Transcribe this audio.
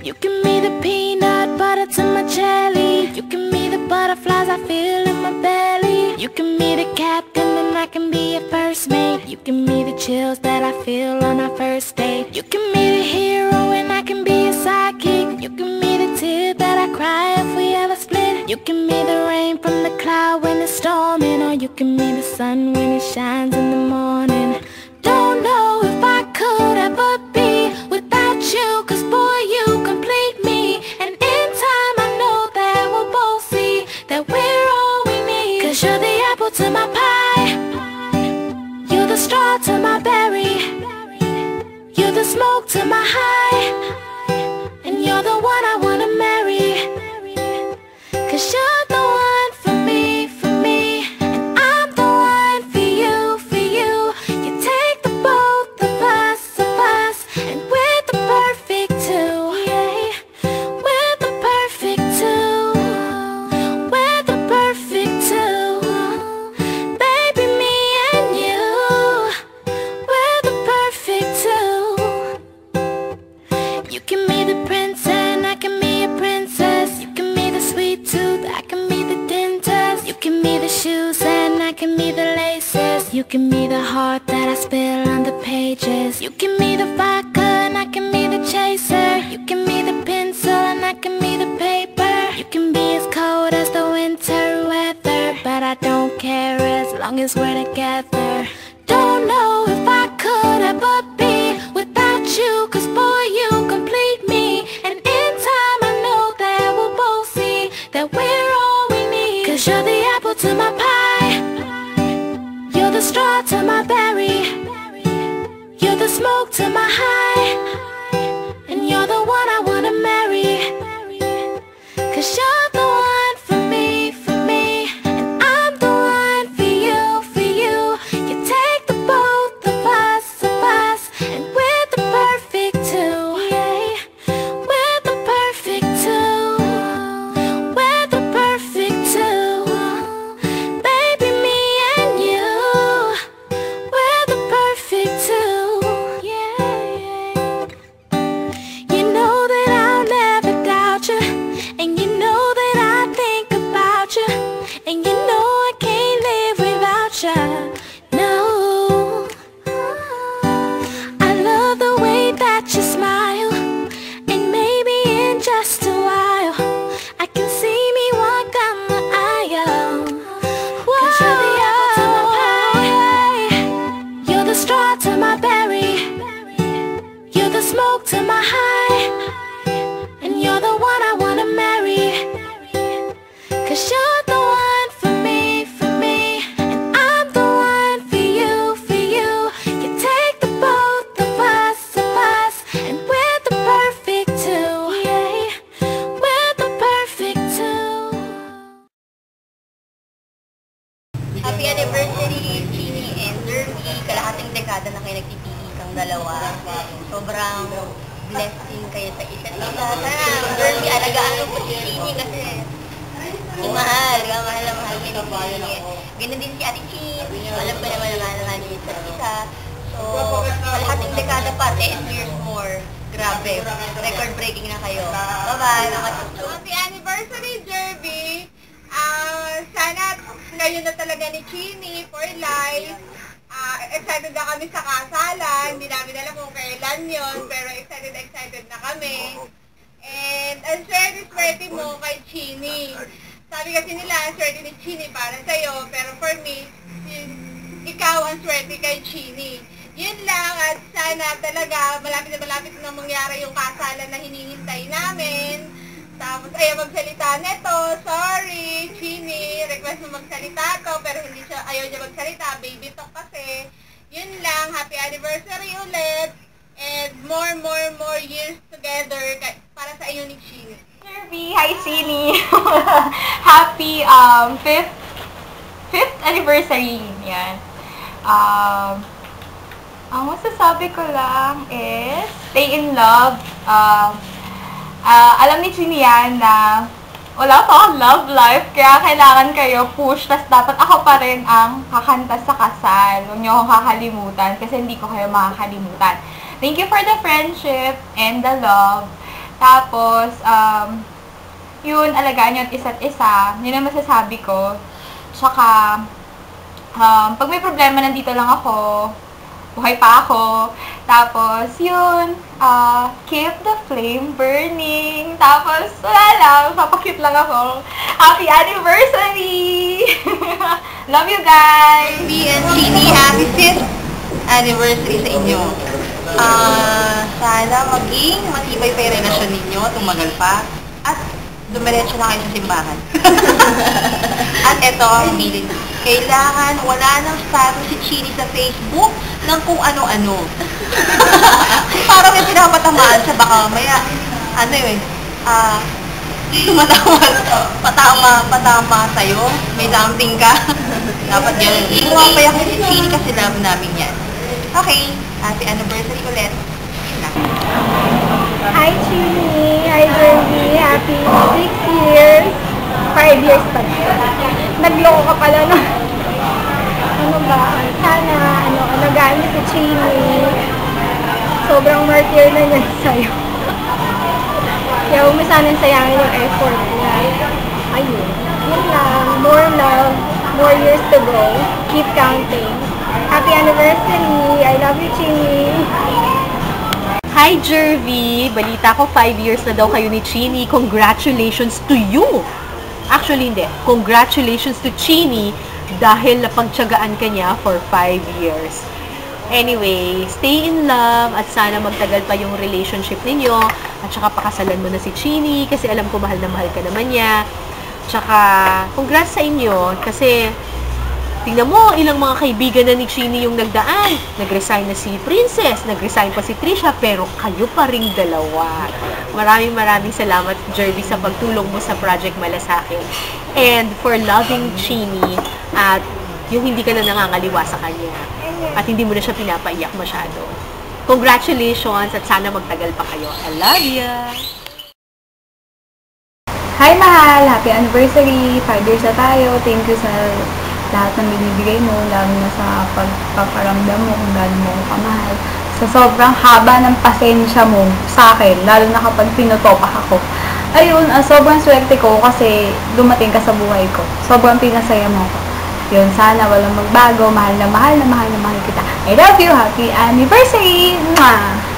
You give me the peanut butter to my jelly. You give me the butterflies I feel in my belly. You give me the captain and I can be your first mate. You give me the chills that I feel on our first date. You give me the hero and I can be your sidekick. You give me the tear that I cry if we ever split. You give me the rain from the cloud when it's storming, or you give me the sun when it shines in the morning. Don't know if I could ever be without you, 'cause boy, you complete me. And in time I know that we'll both see that we're all we need. 'Cause you're the apple to my pie, you're the straw to my berry, you're the smoke to my high, and you're the one I wanna marry. 'Cause you're the one for me, and I'm the one for you, for you. You take the both of us, and we're the perfect two, yeah. We're the perfect two, we're the perfect two. Baby, me and you, we're the perfect two. You give me the prince and I can be a princess. You give me the sweet tooth, I can be the dentist. You give me the shoes and I can be the laces. You give me the heart that I spill on the pages. You give me the vodka and I can be the chaser. You give me the pencil and I can be the paper. You can be as cold as the winter weather, but I don't care as long as we're together. Don't know if I could ever be without you, 'cause boy, you complete me. And in time I know that we'll both see that we're all we need. 'Cause you're the apple to my pie, you're the straw to my berry, you're the smoke to my high, and you're the one I wanna marry. 'Cause you're the one for me, and I'm the one for you, for you. You take the both of us, and we're the perfect two, yeah. We're the perfect two, we're the perfect two. Baby, me and you, we're the perfect two, yeah. You know that I'll never doubt you, and you know that I think about you, and you know I can't live without you, no. I love the way that you smile, and maybe in just a while I can see me walk down the aisle. 'Cause you're the apple to my pie, you're the straw to my berry, you're the smoke to my high, and you're the one I wanna marry. 'Cause you're the one for me, and I'm the one for you, for you. You take the both of us, and we're the perfect two, yeah. We're the perfect two. Happy anniversary, Chini and Derby. Kalahating dekada na kayo nagtitili kang dalawa. Sobrang blessing kayo sa isa't isa. Sana, Derby, alagaan mo po si Chini kasi mahal na mahal kayo ni Chini. Ganun din si Ate Chin. Alam ko naman na mahal niyo isa't isa. So, kalahating dekada pa, 10 years more. Grabe, record-breaking na kayo. Bye-bye, mga chuchu. Happy anniversary, Derby! Sana ngayon na talaga ni Chini for life. Excited na kami sa kasalan. Hindi namin alam kung kailan yon, pero excited na kami. And ang swerte mo kay Chini. Sabi kasi nila, ang swerte ni Chini para sa'yo, pero for me, ikaw ang swerte kay Chini. Yun lang, at sana talaga malapit na mangyari yung kasalan na hinihintay namin. Tapos ayaw magsalita neto, sorry, Chini, request mo magsalita to, pero ayaw niya magsalita, baby talk kasi. Yun lang, happy anniversary ulit, and more years together para sa iyo ni Chini. Derby, hi Chini! Happy 5th anniversary, yan. Ang masasabi ko lang is, stay in love. Alam ni Chini yan na wala pa akong love life, kaya kailangan kayo push, tas dapat ako pa rin ang kakanta sa kasal. Huwag niyo akong kakalimutan kasi hindi ko kayo makakalimutan. Thank you for the friendship and the love. Tapos, yun, alagaan nyo at isa't isa. Yun ang masasabi ko. Tsaka, pag may problema, nandito lang ako. Buhay pa ako. Tapos, yun, keep the flame burning. Tapos, wala lang, papakit lang ako. Happy anniversary! Love you guys! Me and Chini, happy 5th anniversary sa inyo. Sana maging matibay pa yung relasyon ninyo, tumagal pa, at dumiretso na kayo sa simbahan. At ito ang feeling. Kailangan wala nang status si Chini sa Facebook ng kung ano-ano. Parang may pinapatamaan sa baka maya, patama sa'yo, may something ka. Dapat yan. Pumapayak si Chini kasi love namin yan. Okay, happy anniversary ulit. Yun na. Hi, Chini! Hi, Derby! Happy 6 years! 5 years pa. Nagloko ka pala, no? Ano ba? Sana, alagaan niyo si Chini. Sobrang martyr na niya sa'yo. Kaya huwag mo sanang sayangin yung effort niya. Ayun. Yun lang. More love. More years to go. Keep counting. Happy anniversary! I love you, Chini! Hi, Jervy! Balita ko 5 years na daw kayo ni Chini. Congratulations to you! Actually, hindi. Congratulations to Chini dahil napagtiyagaan ka niya for 5 years. Anyway, stay in love at sana magtagal pa yung relationship ninyo at saka pakasalan mo na si Chini kasi alam ko mahal na mahal ka naman niya. Tsaka, congrats sa inyo kasi tingnan mo, ilang mga kaibigan na ni Chini yung nagdaan. Nag-resign na si Princess, nag-resign pa si Trisha, pero kayo pa ring dalawa. Maraming salamat, Jervy, sa pagtulong mo sa Project Malasakit. And for loving Chini at yung hindi ka na nangangaliwa sa kanya. At hindi mo na siya pinapaiyak masyado. Congratulations at sana magtagal pa kayo. I love ya! Hi, mahal! Happy anniversary! 5 years na tayo. Thank you sa lahat ng binibigay mo, lalo na sa pagpaparamdam mo kung gaano mo ako kamahal. Sa sobrang haba ng pasensya mo sa akin, lalo na kapag pinotopak ako. Ayun, sobrang swerte ko kasi dumating ka sa buhay ko. Sobrang pinasaya mo ko. Yun, sana walang magbago. Mahal na mahal na mahal na mahal kita. I love you! Happy anniversary! Mwah!